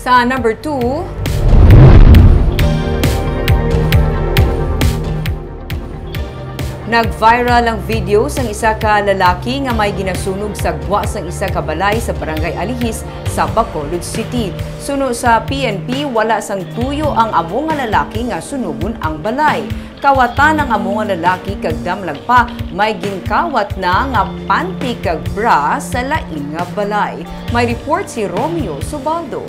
Sa number 2, nag-viral ang video sang isa ka lalaki nga may ginasunog sa gwa sang isa ka balay sa Barangay Alihis sa Bacolod City. Suno sa PNP, wala sang tuyo ang amo nga lalaki nga sunugon ang balay. Kawatan ang amo nga lalaki kag damlag pa may ginkawat na nga panty kag bra sa lain nga balay. May report si Romeo Subaldo.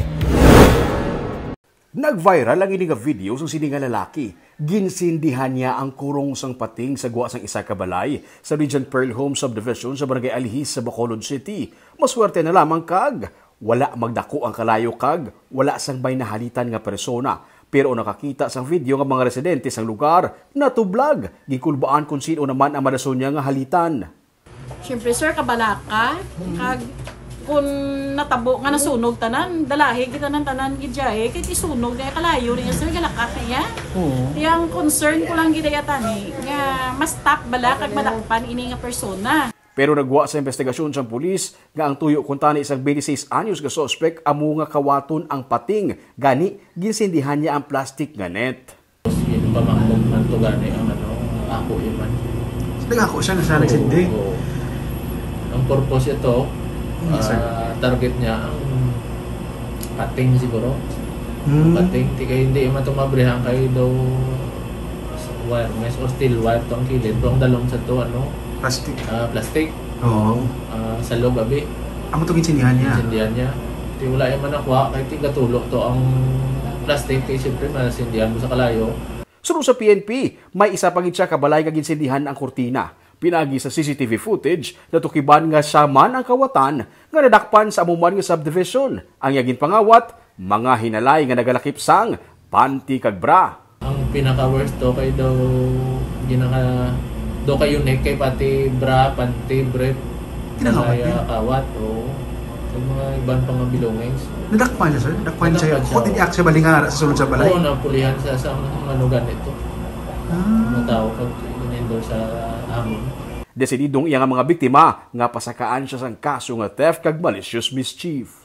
Nag-viral ang ini nga video sa sini nga lalaki. Ginsindihan niya ang kurong sang pating sa gwa sang isa ka balay sa Regent Pearl Home Subdivision sa Barangay Alihis sa Bacolod City. Maswerte na lamang kag wala magdako ang kalayo kag wala sang may nahalitan nga persona. Pero nakakita sang video nga mga residente sang lugar na tublag. Gikulbaan kung sino naman ang marason niya nga halitan. Siyempre sir, kabalaka, kag kung natabo nga nasunog tanan, dalahi kita ng tanan gidyahe, kaya isunog niya kalayo niya sir, galakat niya. Yang concern ko lang gidayatan nga mas top bala kag madakpan ini nga persona. Pero nagwa sa investigasyon sa pulis nga ang tuyo kuntani isang 26 anyos nga suspect amo nga kawaton ang pating gani ginsindihan niya ang plastic nga net. Yun pa man to gani ang ako iman. Nagako siya na sa nagsindi. Ang purpose ito, target niya ang pating siguro. Pating, kaya hindi man ito mabrihan kayo daw wire mesh o steel wire ito ang kilid. Pero ang dalong sa ito, plastic. Plastic. Oo. Sa loob, abi. Amo itong insindihan niya? Insindihan niya. Di wala yung manakwa, kahit tingatulo to ang plastic, kaya siyempre masindihan mo sa kalayo. Sunod sa PNP, may isa pang siya kabalay kag insindihan ang kurtina. Pinagi sa CCTV footage na tukiban nga saman ang kawatan nga nadakpan sa amuman nga subdivision. Ang yagin pangawat, mga hinalay nga nagalakip sang panty kag bra. Ang pinaka-worst to kay daw do kayo unique kay pati bra, panty, brief, kaya kawat o mga ibang pang belongings. Nadakpan niya sir? Nadakpan siya. Kung tiniak siya balingara sa sulod sa balay? Oo, napulihan siya sa manugan ito. Mga tao pag inendor sa amon. Desididong iya nga mga biktima nga pasakaan siya sang kaso nga theft kag malicious mischief.